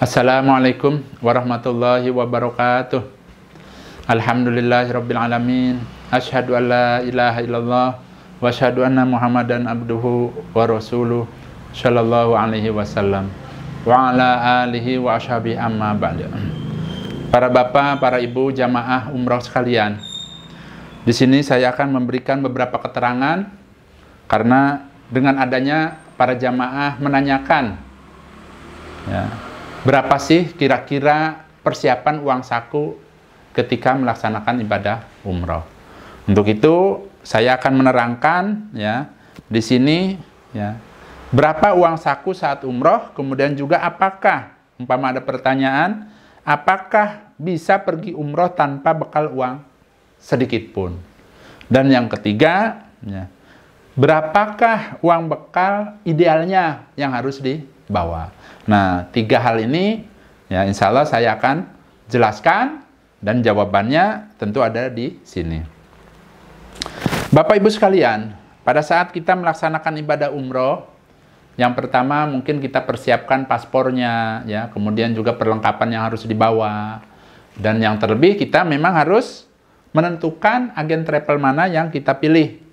Assalamualaikum warahmatullahi wabarakatuh. Alhamdulillahirabbil alamin. Asyhadu an la ilaha illallah wa asyhadu anna Muhammadan abduhu wa rasuluh sallallahu alaihi wasallam wa ala alihi wa ashabihi amma ba'du. Para bapak, para ibu jamaah umrah sekalian. Di sini saya akan memberikan beberapa keterangan karena dengan adanya para jamaah menanyakan ya, berapa sih kira-kira persiapan uang saku ketika melaksanakan ibadah umroh. Untuk itu saya akan menerangkan ya di sini ya berapa uang saku saat umroh, kemudian juga apakah umpama ada pertanyaan, apakah bisa pergi umroh tanpa bekal uang sedikit pun. Dan yang ketiga ya, berapakah uang bekal idealnya yang harus dibawa. Nah, tiga hal ini ya insya Allah saya akan jelaskan dan jawabannya tentu ada di sini. Bapak Ibu sekalian, pada saat kita melaksanakan ibadah umroh, yang pertama mungkin kita persiapkan paspornya, ya, kemudian juga perlengkapan yang harus dibawa, dan yang terlebih kita memang harus menentukan agen travel mana yang kita pilih.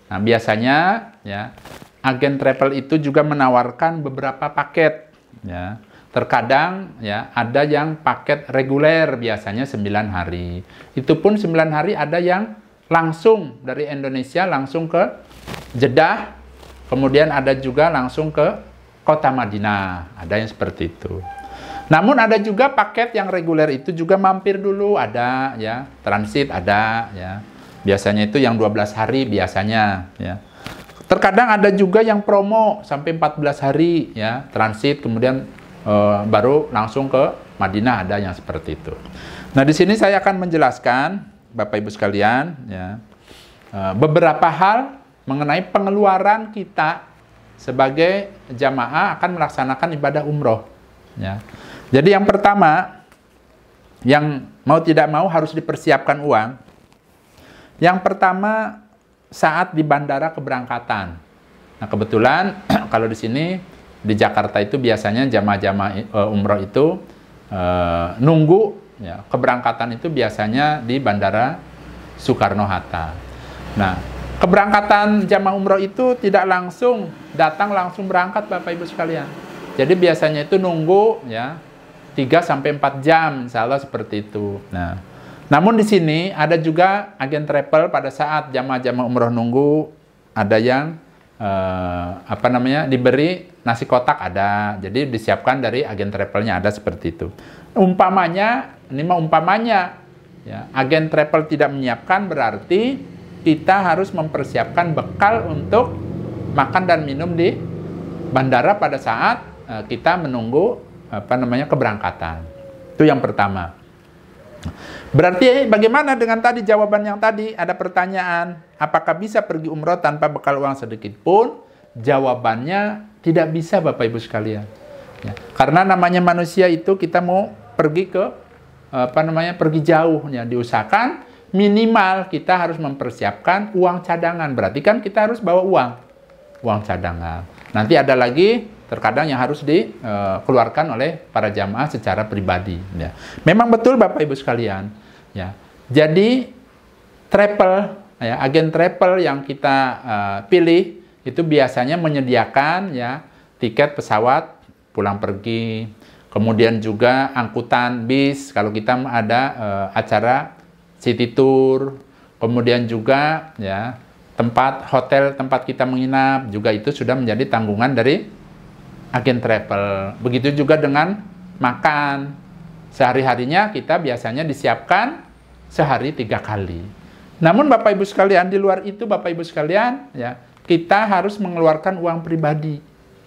Nah, biasanya ya agen travel itu juga menawarkan beberapa paket. Ya, terkadang ya ada yang paket reguler biasanya 9 hari. Itu pun 9 hari ada yang langsung dari Indonesia langsung ke Jeddah, kemudian ada juga langsung ke kota Madinah. Ada yang seperti itu. Namun ada juga paket yang reguler itu juga mampir dulu, ada ya, transit ada ya. Biasanya itu yang 12 hari biasanya ya. Terkadang ada juga yang promo sampai 14 hari ya, transit kemudian baru langsung ke Madinah, ada yang seperti itu. Nah, di sini saya akan menjelaskan Bapak Ibu sekalian ya, beberapa hal mengenai pengeluaran kita sebagai jamaah akan melaksanakan ibadah umroh ya. Jadi yang pertama yang mau tidak mau harus dipersiapkan uang. Yang pertama saat di bandara keberangkatan. Nah, kebetulan kalau di sini di Jakarta itu biasanya jamaah-jamaah umroh itu nunggu ya, keberangkatan itu biasanya di Bandara Soekarno-Hatta. Nah, keberangkatan jamaah umroh itu tidak langsung datang langsung berangkat Bapak Ibu sekalian. Jadi biasanya itu nunggu ya 3-4 jam, insya Allah seperti itu. Nah, namun di sini ada juga agen travel pada saat jamaah-jamaah umroh nunggu, ada yang diberi nasi kotak ada, jadi disiapkan dari agen travelnya ada seperti itu. Umpamanya, ini mah umpamanya, ya, agen travel tidak menyiapkan berarti kita harus mempersiapkan bekal untuk makan dan minum di bandara pada saat kita menunggu keberangkatan. Itu yang pertama. Berarti bagaimana dengan tadi jawaban yang tadi? Ada pertanyaan, apakah bisa pergi umroh tanpa bekal uang sedikit pun? Jawabannya tidak bisa Bapak Ibu sekalian. Ya, karena namanya manusia itu kita mau pergi ke pergi jauh ya, diusahakan minimal kita harus mempersiapkan uang cadangan. Berarti kan kita harus bawa uang cadangan. Nanti ada lagi terkadang yang harus dikeluarkan oleh para jamaah secara pribadi. Ya. Memang betul Bapak Ibu sekalian. Ya. Jadi travel, ya, agen travel yang kita pilih itu biasanya menyediakan ya tiket pesawat pulang pergi, kemudian juga angkutan bis kalau kita ada acara city tour, kemudian juga ya tempat hotel tempat kita menginap juga itu sudah menjadi tanggungan dari agen travel. Begitu juga dengan makan. Sehari-harinya kita biasanya disiapkan sehari 3 kali. Namun Bapak Ibu sekalian, di luar itu Bapak Ibu sekalian, ya, kita harus mengeluarkan uang pribadi.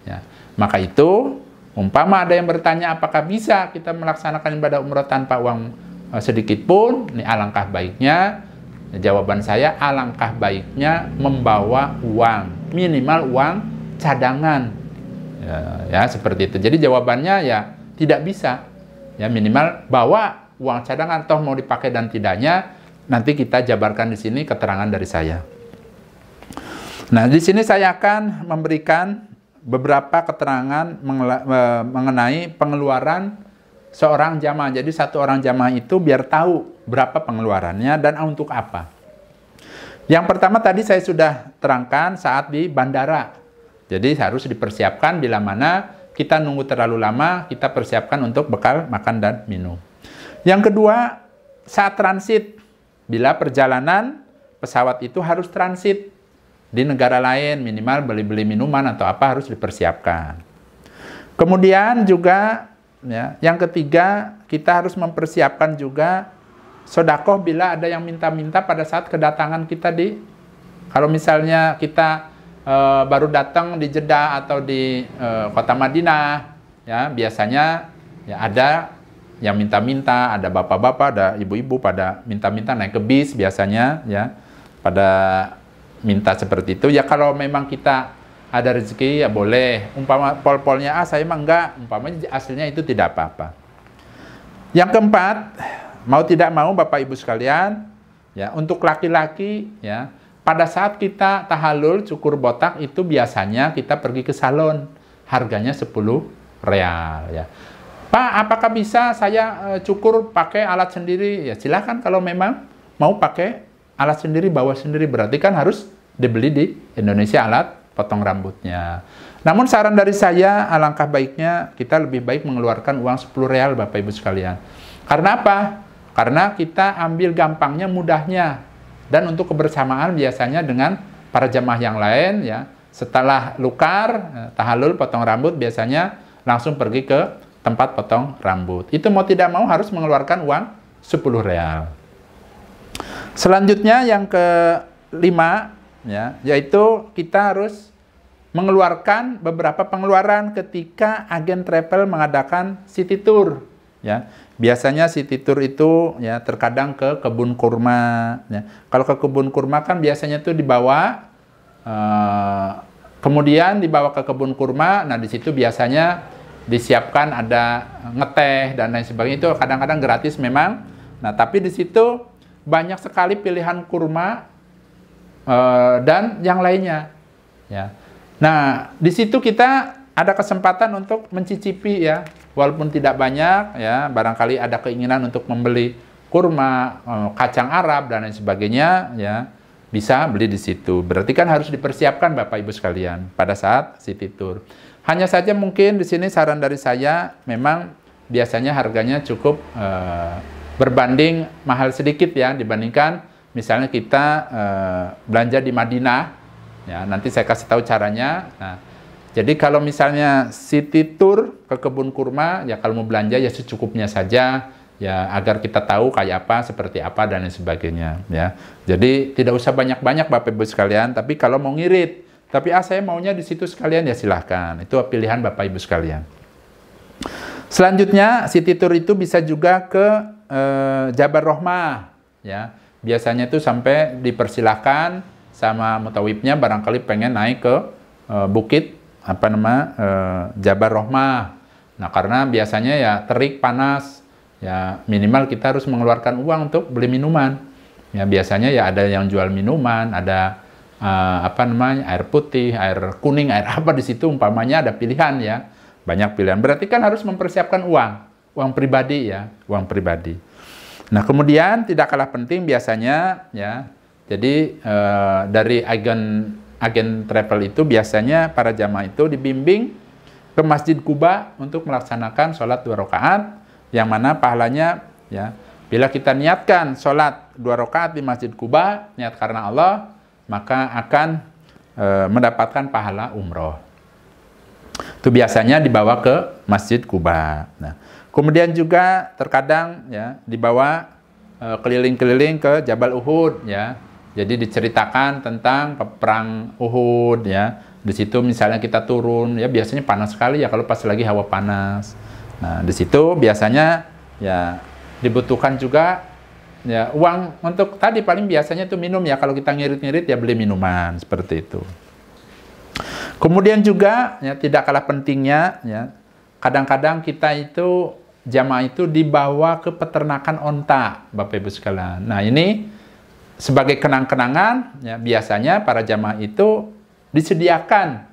Ya. Maka itu, umpama ada yang bertanya apakah bisa kita melaksanakan ibadah umroh tanpa uang sedikit pun, ini alangkah baiknya, jawaban saya alangkah baiknya membawa uang, minimal uang cadangan. Ya, seperti itu. Jadi jawabannya ya tidak bisa. Ya, minimal bawa uang cadangan, toh mau dipakai dan tidaknya nanti kita jabarkan di sini keterangan dari saya. Nah, di sini saya akan memberikan beberapa keterangan mengenai pengeluaran seorang jamaah. Jadi satu orang jamaah itu biar tahu berapa pengeluarannya dan untuk apa. Yang pertama tadi saya sudah terangkan saat di bandara. Jadi harus dipersiapkan bila mana kita nunggu terlalu lama, kita persiapkan untuk bekal makan dan minum. Yang kedua, saat transit. Bila perjalanan pesawat itu harus transit di negara lain, minimal beli-beli minuman atau apa harus dipersiapkan. Kemudian juga ya, yang ketiga, kita harus mempersiapkan juga sedekah bila ada yang minta-minta pada saat kedatangan kita kalau misalnya kita baru datang di Jeddah atau di kota Madinah, ya biasanya ya ada yang minta-minta, ada bapak-bapak, ada ibu-ibu pada minta-minta naik ke bis biasanya, ya pada minta seperti itu. Ya kalau memang kita ada rezeki ya boleh. Umpama pol-polnya saya emang enggak, umpamanya aslinya itu tidak apa-apa. Yang keempat, mau tidak mau Bapak Ibu sekalian, ya untuk laki-laki ya, pada saat kita tahallul cukur botak itu biasanya kita pergi ke salon, harganya 10 real ya. Pak, apakah bisa saya cukur pakai alat sendiri? Ya silakan, kalau memang mau pakai alat sendiri, bawa sendiri, berarti kan harus dibeli di Indonesia alat potong rambutnya. Namun saran dari saya, alangkah baiknya kita lebih baik mengeluarkan uang 10 real Bapak Ibu sekalian. Karena apa? Karena kita ambil gampangnya, mudahnya. Dan untuk kebersamaan biasanya dengan para jamaah yang lain, ya setelah lukar, tahallul, potong rambut, biasanya langsung pergi ke tempat potong rambut. Itu mau tidak mau harus mengeluarkan uang 10 real. Selanjutnya yang kelima, ya, yaitu kita harus mengeluarkan beberapa pengeluaran ketika agen travel mengadakan city tour. Ya, biasanya city tour itu ya terkadang ke kebun kurma. Ya. Kalau ke kebun kurma kan biasanya tuh dibawa, kemudian dibawa ke kebun kurma. Nah di situ biasanya disiapkan ada ngeteh dan lain sebagainya, itu kadang-kadang gratis memang. Nah tapi di situ banyak sekali pilihan kurma dan yang lainnya. Ya. Nah di situ kita ada kesempatan untuk mencicipi ya. Walaupun tidak banyak, ya barangkali ada keinginan untuk membeli kurma, kacang Arab dan lain sebagainya, ya bisa beli di situ. Berarti kan harus dipersiapkan Bapak Ibu sekalian pada saat city tour. Hanya saja mungkin di sini saran dari saya, memang biasanya harganya cukup berbanding mahal sedikit ya dibandingkan misalnya kita belanja di Madinah. Ya nanti saya kasih tahu caranya. Nah, jadi kalau misalnya city tour ke kebun kurma, ya kalau mau belanja ya secukupnya saja, ya agar kita tahu kayak apa, seperti apa dan lain sebagainya. Ya, jadi tidak usah banyak-banyak Bapak Ibu sekalian. Tapi kalau mau ngirit, tapi saya maunya di situ sekalian ya silahkan. Itu pilihan Bapak Ibu sekalian. Selanjutnya city tour itu bisa juga ke Jabal Rahmah. Ya, biasanya itu sampai dipersilahkan sama mutawifnya barangkali pengen naik ke bukit Jabal Rahmah. Nah, karena biasanya ya terik, panas, ya minimal kita harus mengeluarkan uang untuk beli minuman. Ya biasanya ya ada yang jual minuman, ada air putih, air kuning, air apa di situ umpamanya ada pilihan ya. Banyak pilihan. Berarti kan harus mempersiapkan uang pribadi ya, uang pribadi. Nah, kemudian tidak kalah penting biasanya ya. Jadi dari agen travel itu biasanya para jamaah itu dibimbing ke Masjid Quba untuk melaksanakan sholat 2 rakaat, yang mana pahalanya ya bila kita niatkan sholat 2 rakaat di Masjid Quba, niat karena Allah, maka akan mendapatkan pahala umroh. Itu biasanya dibawa ke Masjid Quba. Nah, kemudian juga terkadang ya dibawa keliling-keliling ke Jabal Uhud ya. Jadi diceritakan tentang perang Uhud ya. Di situ misalnya kita turun ya, biasanya panas sekali ya kalau pas lagi hawa panas. Nah, di situ biasanya ya dibutuhkan juga ya uang untuk tadi paling biasanya itu minum ya, kalau kita ngirit-ngirit ya beli minuman seperti itu. Kemudian juga ya tidak kalah pentingnya ya, kadang-kadang kita itu jamaah itu dibawa ke peternakan onta Bapak Ibu sekalian. Nah, ini sebagai kenang-kenangan, ya, biasanya para jamaah itu disediakan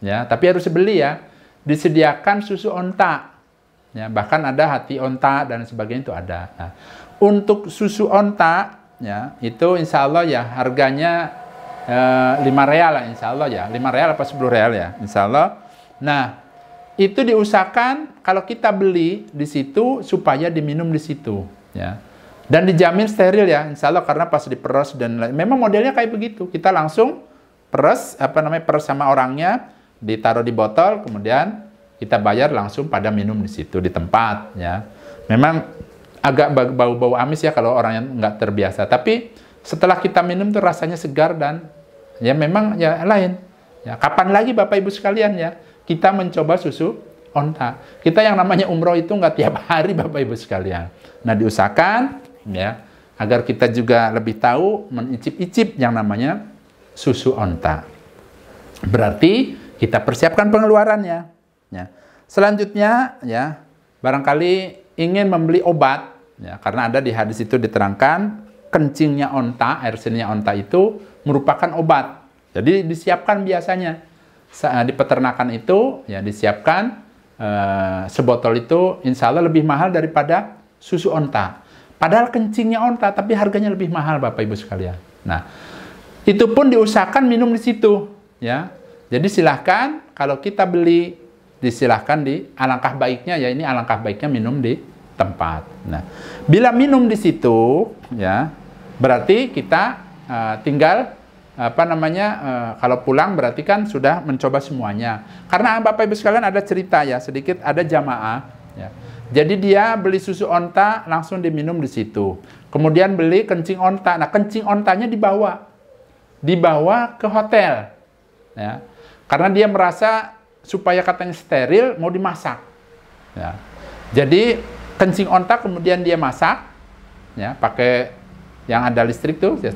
ya, tapi harus beli ya. Disediakan susu onta, ya, bahkan ada hati onta dan sebagainya itu ada. Nah, untuk susu onta, ya, itu insya Allah ya harganya 5 real lah insya Allah ya, 5 real apa 10 real ya insya Allah. Nah, itu diusahakan kalau kita beli di situ supaya diminum di situ, ya. Dan dijamin steril ya, insya Allah, karena pas diperes dan memang modelnya kayak begitu. Kita langsung peres, peres sama orangnya, ditaruh di botol, kemudian kita bayar langsung pada minum di situ di tempat, ya. Memang agak bau-bau amis ya kalau orang yang nggak terbiasa. Tapi setelah kita minum tuh rasanya segar dan ya memang ya lain. Ya, kapan lagi Bapak Ibu sekalian ya kita mencoba susu onta? Kita yang namanya umroh itu nggak tiap hari Bapak Ibu sekalian. Nah, diusahakan ya agar kita juga lebih tahu mencicip-icip yang namanya susu onta. Berarti kita persiapkan pengeluarannya. Ya. Selanjutnya ya barangkali ingin membeli obat ya, karena ada di hadis itu diterangkan kencingnya onta, air seninya onta itu merupakan obat. Jadi disiapkan biasanya di peternakan itu ya disiapkan sebotol itu insya Allah lebih mahal daripada susu onta. Padahal kencingnya onta, tapi harganya lebih mahal Bapak Ibu sekalian. Nah, itu pun diusahakan minum di situ, ya. Jadi silahkan kalau kita beli, disilahkan alangkah baiknya ya ini alangkah baiknya minum di tempat. Nah, bila minum di situ, ya, berarti kita tinggal kalau pulang berarti kan sudah mencoba semuanya. Karena Bapak Ibu sekalian ada cerita ya sedikit, ada jamaah, ya. Jadi dia beli susu onta langsung diminum di situ. Kemudian beli kencing onta. Nah, kencing ontanya dibawa ke hotel, ya. Karena dia merasa supaya katanya steril mau dimasak, ya. Jadi kencing onta kemudian dia masak, ya, pakai yang ada listrik tuh, ya,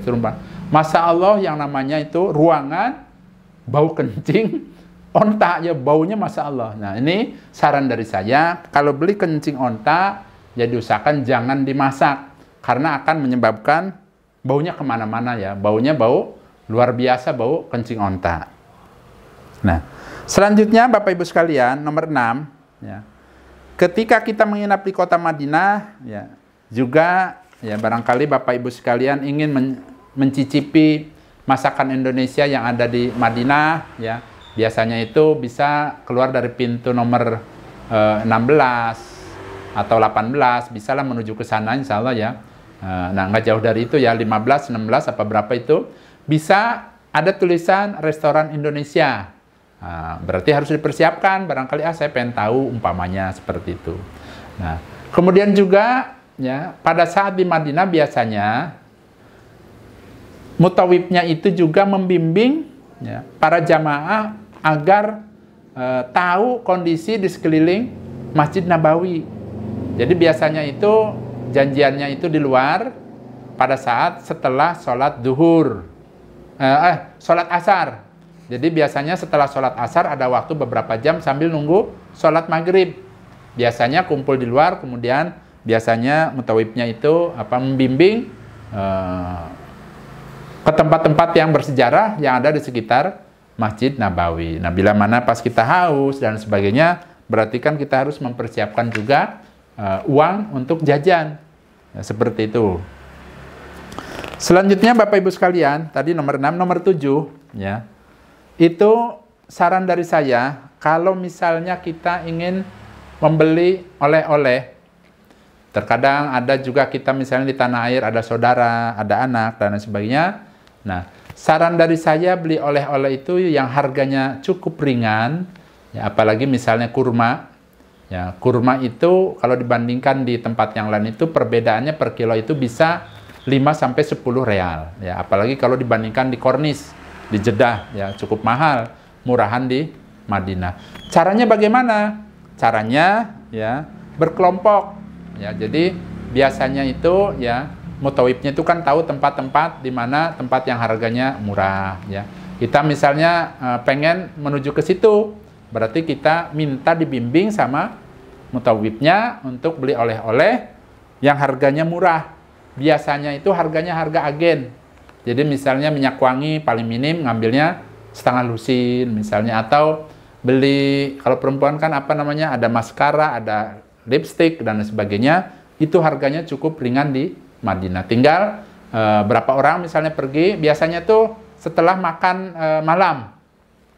Masya Allah yang namanya itu ruangan bau kencing onta ya baunya Masya Allah. Nah, ini saran dari saya, kalau beli kencing onta ya diusahakan jangan dimasak karena akan menyebabkan baunya kemana-mana ya, baunya bau luar biasa, bau kencing onta. Nah, selanjutnya Bapak Ibu sekalian, nomor 6 ya. Ketika kita menginap di kota Madinah ya, juga ya barangkali Bapak Ibu sekalian ingin mencicipi masakan Indonesia yang ada di Madinah ya. Biasanya itu bisa keluar dari pintu nomor 16 atau 18, bisalah menuju ke sana insya Allah ya. Nah, nggak jauh dari itu ya, 15, 16 apa berapa itu, bisa ada tulisan restoran Indonesia. Nah, berarti harus dipersiapkan, barangkali saya pengen tahu umpamanya seperti itu. Nah, kemudian juga ya pada saat di Madinah biasanya mutawibnya itu juga membimbing ya, para jamaah agar tahu kondisi di sekeliling Masjid Nabawi. Jadi biasanya itu janjiannya itu di luar pada saat setelah sholat duhur, sholat asar. Jadi biasanya setelah sholat asar ada waktu beberapa jam sambil nunggu sholat maghrib. Biasanya kumpul di luar, kemudian biasanya mutawibnya itu membimbing ke tempat-tempat yang bersejarah yang ada di sekitar Masjid Nabawi. Nah, bila mana pas kita haus dan sebagainya, berarti kan kita harus mempersiapkan juga uang untuk jajan. Ya, seperti itu. Selanjutnya Bapak Ibu sekalian, tadi nomor 6, nomor 7, ya. Itu saran dari saya, kalau misalnya kita ingin membeli oleh-oleh, terkadang ada juga kita misalnya di tanah air ada saudara, ada anak dan sebagainya. Nah, saran dari saya beli oleh-oleh itu yang harganya cukup ringan, ya, apalagi misalnya kurma. Ya, kurma itu kalau dibandingkan di tempat yang lain itu perbedaannya per kilo itu bisa 5-10 real. Ya, apalagi kalau dibandingkan di Kornis, di Jeddah, ya cukup mahal, murahan di Madinah. Caranya bagaimana? Caranya ya berkelompok. Ya, jadi biasanya itu ya mutawibnya itu kan tahu tempat-tempat di mana tempat yang harganya murah ya. Kita misalnya pengen menuju ke situ, berarti kita minta dibimbing sama mutawibnya untuk beli oleh-oleh yang harganya murah. Biasanya itu harganya harga agen. Jadi misalnya minyak wangi paling minim ngambilnya setengah lusin misalnya, atau beli, kalau perempuan kan apa namanya, ada maskara, ada lipstick dan sebagainya, itu harganya cukup ringan di Madinah. Tinggal berapa orang misalnya pergi, biasanya tuh setelah makan malam.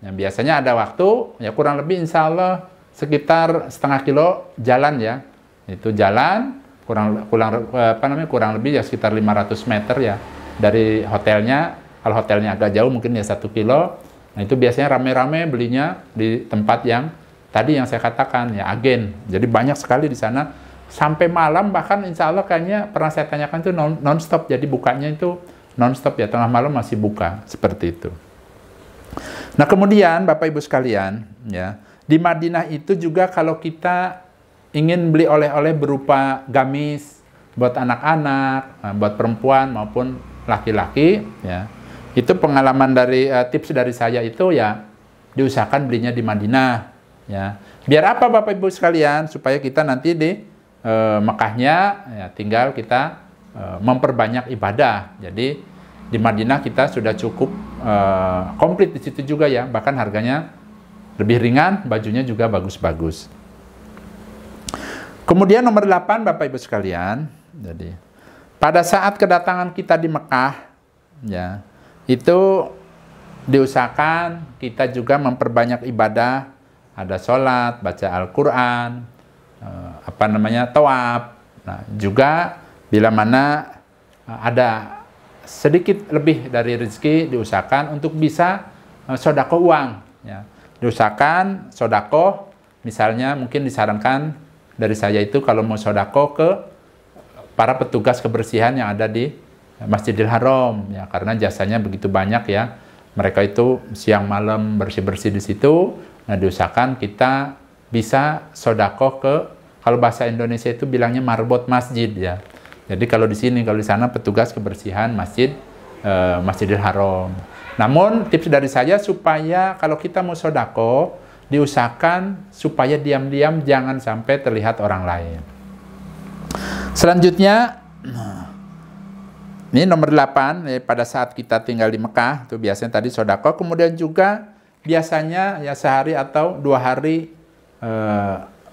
Ya, biasanya ada waktu, ya kurang lebih insya Allah sekitar setengah kilo jalan ya. Itu jalan, kurang lebih ya sekitar 500 meter ya. Dari hotelnya, kalau hotelnya agak jauh mungkin ya 1 kilo. Nah itu biasanya rame-rame belinya di tempat yang tadi yang saya katakan ya, agen. Jadi banyak sekali di sana. Sampai malam bahkan insya Allah kayaknya pernah saya tanyakan itu non-stop. Jadi bukanya itu non-stop ya, tengah malam masih buka, seperti itu. Nah kemudian Bapak Ibu sekalian, ya di Madinah itu juga kalau kita ingin beli oleh-oleh berupa gamis buat anak-anak, buat perempuan maupun laki-laki, ya itu pengalaman dari tips dari saya itu ya diusahakan belinya di Madinah, ya. Biar apa Bapak Ibu sekalian? Supaya kita nanti di Mekahnya ya tinggal kita memperbanyak ibadah. Jadi di Madinah kita sudah cukup komplit di situ juga ya, bahkan harganya lebih ringan, bajunya juga bagus-bagus. Kemudian nomor 8 Bapak Ibu sekalian, jadi pada saat kedatangan kita di Mekah ya, itu diusahakan kita juga memperbanyak ibadah, ada sholat, baca Al-Quran, tawaf. Nah, juga bila mana ada sedikit lebih dari rezeki diusahakan untuk bisa sodako uang. Ya. Diusahakan sodako, misalnya mungkin disarankan dari saya itu kalau mau sodako ke para petugas kebersihan yang ada di Masjidil Haram, ya karena jasanya begitu banyak ya. Mereka itu siang malam bersih-bersih di situ. Nah, diusahakan kita bisa sodako ke, kalau bahasa Indonesia itu bilangnya marbot masjid ya. Jadi kalau di sini, kalau di sana petugas kebersihan Masjidil Haram. Namun tips dari saya supaya kalau kita mau sodako, diusahakan supaya diam-diam jangan sampai terlihat orang lain. Selanjutnya, ini nomor 8, pada saat kita tinggal di Mekah, itu biasanya tadi sodako, kemudian juga biasanya ya sehari atau 2 hari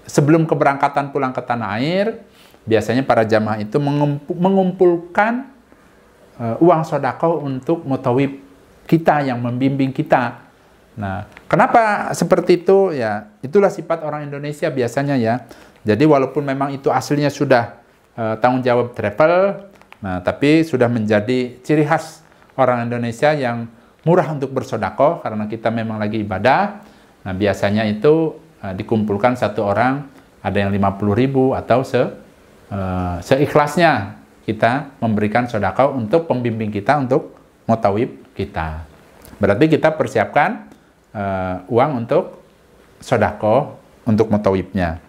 sebelum keberangkatan pulang ke tanah air, biasanya para jamaah itu mengumpulkan uang sodako untuk mutawib kita yang membimbing kita. Nah, kenapa seperti itu? Ya, itulah sifat orang Indonesia biasanya ya. Jadi walaupun memang itu aslinya sudah tanggung jawab travel, nah tapi sudah menjadi ciri khas orang Indonesia yang murah untuk bersodako karena kita memang lagi ibadah. Nah, biasanya itu dikumpulkan satu orang, ada yang 50.000 atau seikhlasnya kita memberikan sodako untuk pembimbing kita, untuk mutawib kita. Berarti kita persiapkan uang untuk sodako untuk mutawibnya.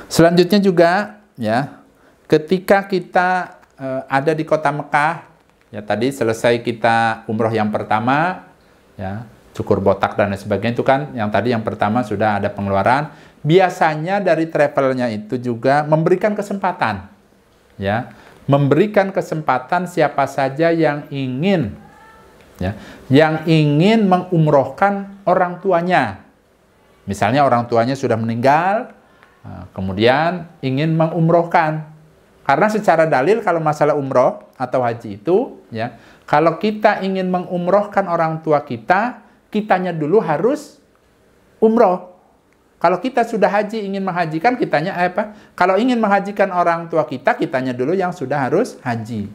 Selanjutnya juga ya, ketika kita ada di kota Mekah, ya tadi selesai kita umroh yang pertama, ya cukur botak dan lain sebagainya, itu kan yang tadi yang pertama sudah ada pengeluaran. Biasanya dari travelnya itu juga memberikan kesempatan, ya memberikan kesempatan siapa saja yang ingin, ya yang ingin mengumrohkan orang tuanya. Misalnya orang tuanya sudah meninggal, kemudian ingin mengumrohkan. Karena secara dalil kalau masalah umroh atau haji itu, ya kalau kita ingin mengumrohkan orang tua kita, kitanya dulu harus umroh. Kalau kita sudah haji ingin menghajikan, kitanya apa? Kalau ingin menghajikan orang tua kita, kitanya dulu yang sudah harus haji.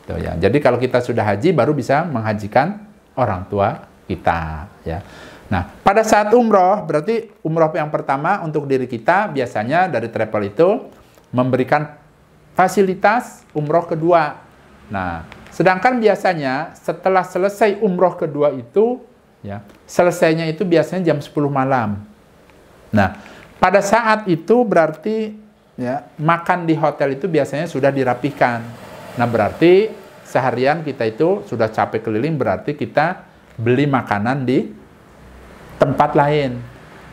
Tuh, ya. Jadi kalau kita sudah haji baru bisa menghajikan orang tua kita, ya. Nah, pada saat umroh, berarti umroh yang pertama untuk diri kita biasanya dari travel itu memberikan fasilitas umroh kedua. Nah, sedangkan biasanya setelah selesai umroh kedua itu, ya, selesainya itu biasanya jam 10 malam. Nah, pada saat itu berarti ya, makan di hotel itu biasanya sudah dirapihkan. Nah, berarti seharian kita itu sudah capek keliling, berarti kita beli makanan di tempat lain.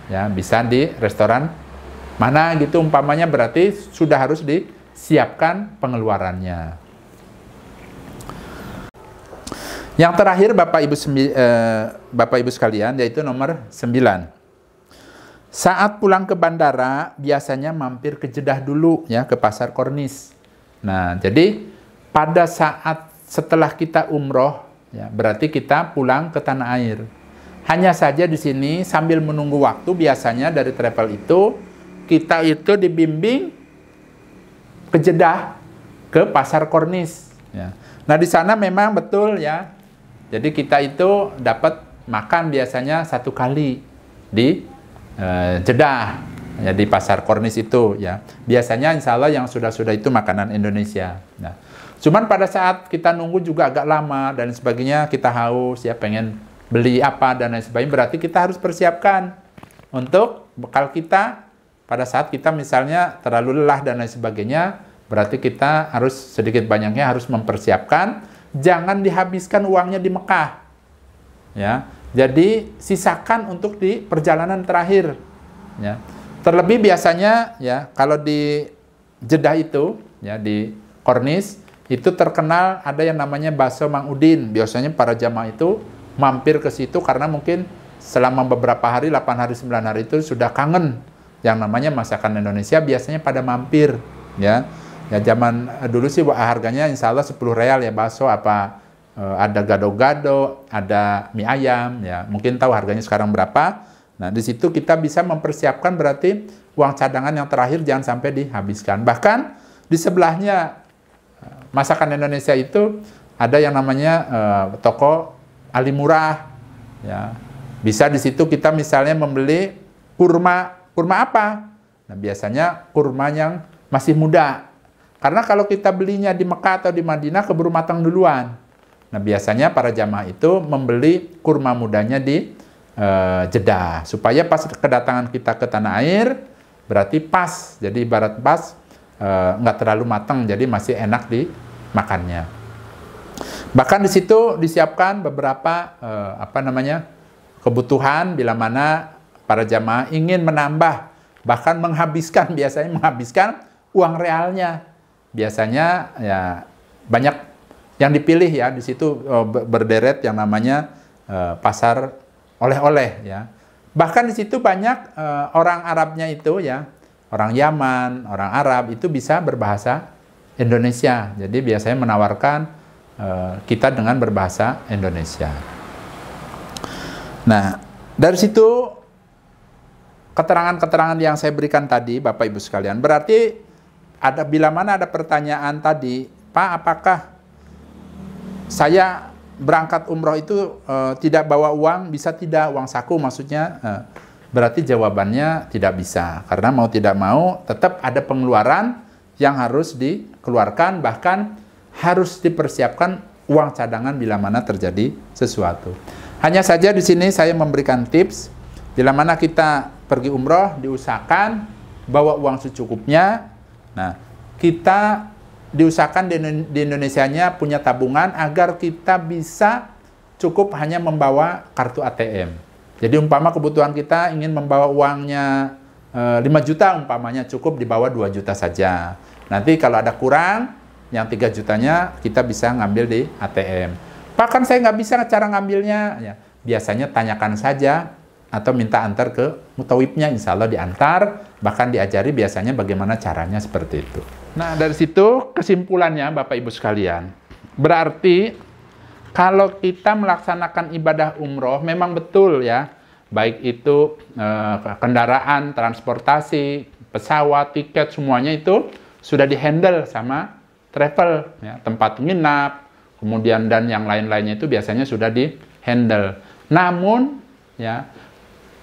Ya, bisa di restoran mana gitu umpamanya, berarti sudah harus disiapkan pengeluarannya. Yang terakhir Bapak Ibu sekalian, yaitu nomor 9. Saat pulang ke bandara biasanya mampir ke Jeddah dulu ya, ke Pasar Kornis. Nah, jadi pada saat setelah kita umroh ya, berarti kita pulang ke tanah air. Hanya saja di sini sambil menunggu waktu biasanya dari travel itu kita itu dibimbing ke Jeddah, ke Pasar Kornis ya. Nah, di sana memang betul ya. Jadi kita itu dapat makan biasanya 1 kali di Jeddah ya, di Pasar Kornis itu ya. Biasanya insya Allah yang sudah-sudah itu makanan Indonesia. Nah, cuman pada saat kita nunggu juga agak lama dan sebagainya, kita haus ya, pengen beli apa dan lain sebagainya, berarti kita harus persiapkan untuk bekal kita pada saat kita misalnya terlalu lelah dan lain sebagainya, berarti kita harus sedikit banyaknya harus mempersiapkan. Jangan dihabiskan uangnya di Mekah ya. Jadi sisakan untuk di perjalanan terakhir ya. Terlebih biasanya ya, kalau di Jeddah itu ya, di Kornis itu terkenal ada yang namanya bakso Mang Udin. Biasanya para jamaah itu mampir ke situ karena mungkin selama beberapa hari, 8 hari, 9 hari itu sudah kangen yang namanya masakan Indonesia, biasanya pada mampir ya. Ya zaman dulu sih harganya insya Allah 10 real ya bakso, apa ada gado-gado, ada mie ayam ya. Mungkin tahu harganya sekarang berapa. Nah, di situ kita bisa mempersiapkan, berarti uang cadangan yang terakhir jangan sampai dihabiskan. Bahkan di sebelahnya masakan Indonesia itu ada yang namanya toko Ali Murah ya. Bisa di situ kita misalnya membeli kurma apa? Nah, biasanya kurma yang masih muda. Karena kalau kita belinya di Mekah atau di Madinah keburu matang duluan. Nah, biasanya para jamaah itu membeli kurma mudanya di Jeddah. Supaya pas kedatangan kita ke tanah air, berarti pas. Jadi ibarat pas, nggak terlalu matang, jadi masih enak dimakannya. Bahkan di situ disiapkan beberapa kebutuhan bila mana para jamaah ingin menambah, bahkan biasanya menghabiskan uang realnya. Biasanya ya banyak yang dipilih ya, di situ berderet yang namanya pasar oleh-oleh ya. Bahkan di situ banyak orang Arabnya itu ya, orang Yaman, orang Arab itu bisa berbahasa Indonesia. Jadi biasanya menawarkan kita dengan berbahasa Indonesia. Nah, dari situ keterangan-keterangan yang saya berikan tadi, Bapak Ibu sekalian, berarti bila mana ada pertanyaan tadi, Pak, apakah saya berangkat umroh itu tidak bawa uang? Bisa tidak, uang saku maksudnya? Berarti jawabannya tidak bisa. Karena mau tidak mau tetap ada pengeluaran yang harus dikeluarkan, bahkan harus dipersiapkan uang cadangan bila mana terjadi sesuatu. Hanya saja di sini saya memberikan tips, bila mana kita pergi umroh, diusahakan bawa uang secukupnya. Nah, kita diusahakan di Indonesianya punya tabungan agar kita bisa cukup hanya membawa kartu ATM. Jadi umpama kebutuhan kita ingin membawa uangnya 5 juta umpamanya, cukup dibawa 2 juta saja. Nanti kalau ada kurang, yang 3 jutanya kita bisa ngambil di ATM. Bahkan saya nggak bisa cara ngambilnya, ya, biasanya tanyakan saja atau minta antar ke mutawibnya, insya Allah diantar, bahkan diajari biasanya bagaimana caranya seperti itu. Nah, dari situ kesimpulannya Bapak Ibu sekalian, berarti kalau kita melaksanakan ibadah umroh memang betul ya, baik itu kendaraan, transportasi, pesawat, tiket, semuanya itu sudah dihandle sama travel, ya, tempat nginap, kemudian dan yang lain-lainnya itu biasanya sudah dihandle. Namun ya,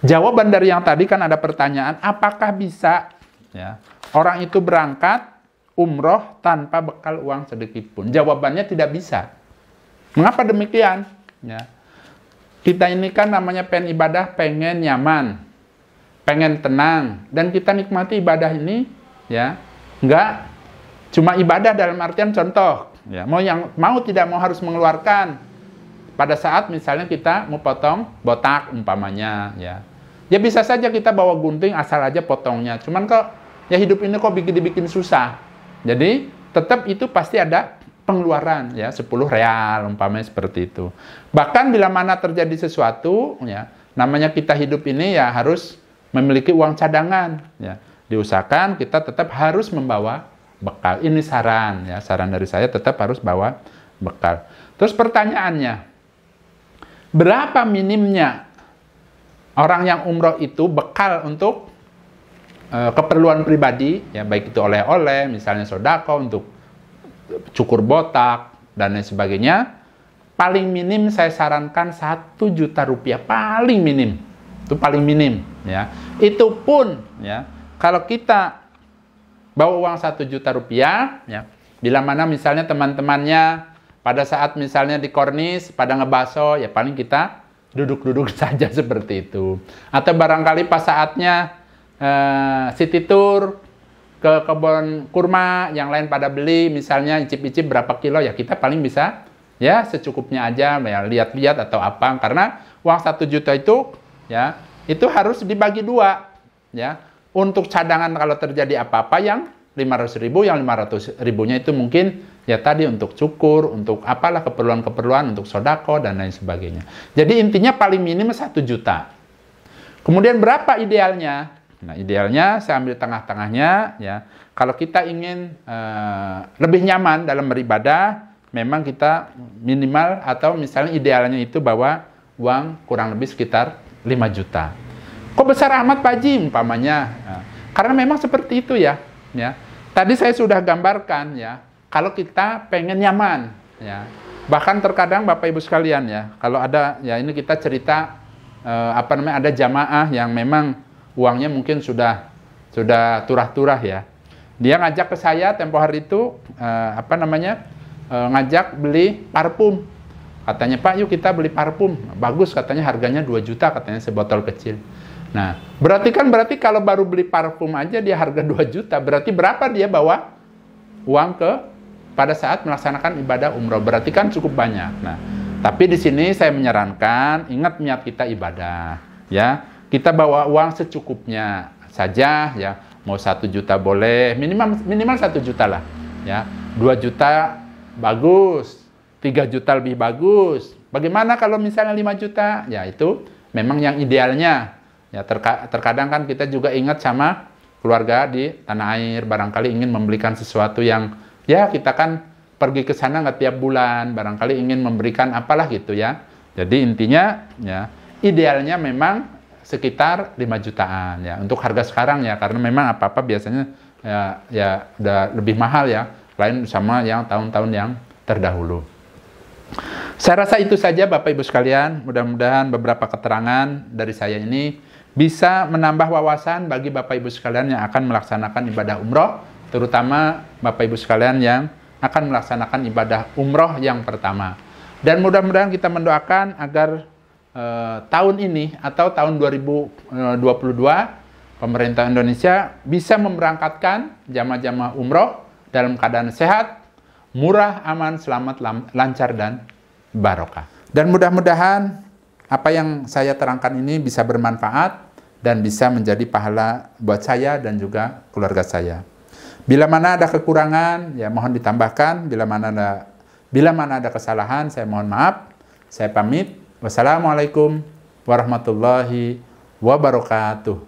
jawaban dari yang tadi kan ada pertanyaan, apakah bisa ya, orang itu berangkat umroh tanpa bekal uang sedikit pun? Jawabannya tidak bisa. Mengapa demikian? Ya. Kita ini kan namanya pengen ibadah, pengen nyaman, pengen tenang, dan kita nikmati ibadah ini ya, enggak cuma ibadah dalam artian contoh, ya, mau tidak mau harus mengeluarkan pada saat misalnya kita mau potong botak umpamanya ya. Ya bisa saja kita bawa gunting asal aja potongnya. Cuman kok ya hidup ini kok dibikin susah. Jadi tetap itu pasti ada pengeluaran ya 10 real umpamanya seperti itu. Bahkan bila mana terjadi sesuatu ya, namanya kita hidup ini ya harus memiliki uang cadangan ya. Diusahakan kita tetap harus membawa bekal. Ini saran ya, saran dari saya tetap harus bawa bekal. Terus pertanyaannya, berapa minimnya orang yang umroh itu bekal untuk keperluan pribadi ya, baik itu oleh-oleh, misalnya sodako untuk cukur botak dan lain sebagainya. Paling minim saya sarankan 1 juta rupiah, paling minim. Itu paling minim ya. Itu pun ya, kalau kita bawa uang 1 juta rupiah ya, bila mana misalnya teman-temannya pada saat misalnya di kornis pada ngebaso ya, paling kita duduk-duduk saja seperti itu. Atau barangkali pas saatnya city tour ke kebun kurma, yang lain pada beli, misalnya icip-icip berapa kilo, ya kita paling bisa ya secukupnya aja, ya lihat-lihat atau apa, karena uang 1 juta itu ya, itu harus dibagi 2 ya, untuk cadangan kalau terjadi apa-apa yang 500.000, yang 500.000-nya itu mungkin ya tadi untuk cukur, untuk apalah keperluan-keperluan, untuk sodako dan lain sebagainya. Jadi intinya paling minim 1 juta. Kemudian berapa idealnya? Nah, idealnya saya ambil tengah-tengahnya ya. Kalau kita ingin lebih nyaman dalam beribadah, memang kita minimal atau misalnya idealnya itu bawa uang kurang lebih sekitar 5 juta. Kok besar amat Pak Haji umpamanya? Nah, karena memang seperti itu ya. Ya. Tadi saya sudah gambarkan ya. Kalau kita pengen nyaman ya. Bahkan terkadang Bapak Ibu sekalian ya, kalau ada ya, ini kita cerita ada jamaah yang memang uangnya mungkin sudah turah-turah ya. Dia ngajak ke saya tempo hari itu ngajak beli parfum. Katanya, Pak, yuk kita beli parfum. Bagus katanya, harganya 2 juta katanya sebotol kecil. Nah, berarti kalau baru beli parfum aja dia harga 2 juta. Berarti berapa dia bawa uang pada saat melaksanakan ibadah umroh? Berarti kan cukup banyak. Nah, tapi di sini saya menyarankan, ingat niat kita ibadah ya. Kita bawa uang secukupnya saja ya, mau 1 juta boleh, minimal 1 juta lah ya. 2 juta bagus, 3 juta lebih bagus. Bagaimana kalau misalnya 5 juta? Ya itu memang yang idealnya ya. Terkadang kan kita juga ingat sama keluarga di tanah air, barangkali ingin membelikan sesuatu yang ya, kita kan pergi ke sana nggak tiap bulan, barangkali ingin memberikan apalah gitu ya. Jadi intinya ya, idealnya memang sekitar 5 jutaan ya untuk harga sekarang ya, karena memang apa-apa biasanya ya udah lebih mahal ya, lain sama yang tahun-tahun yang terdahulu. Saya rasa itu saja Bapak Ibu sekalian, mudah-mudahan beberapa keterangan dari saya ini bisa menambah wawasan bagi Bapak Ibu sekalian yang akan melaksanakan ibadah umroh, terutama Bapak Ibu sekalian yang akan melaksanakan ibadah umroh yang pertama. Dan mudah-mudahan kita mendoakan agar tahun ini atau tahun 2022 pemerintah Indonesia bisa memberangkatkan jamaah-jamaah umroh dalam keadaan sehat, murah, aman, selamat, lancar, dan barokah. Dan mudah-mudahan apa yang saya terangkan ini bisa bermanfaat dan bisa menjadi pahala buat saya dan juga keluarga saya. Bila mana ada kekurangan, ya mohon ditambahkan. Bila mana ada kesalahan, saya mohon maaf. Saya pamit. Wassalamualaikum warahmatullahi wabarakatuh.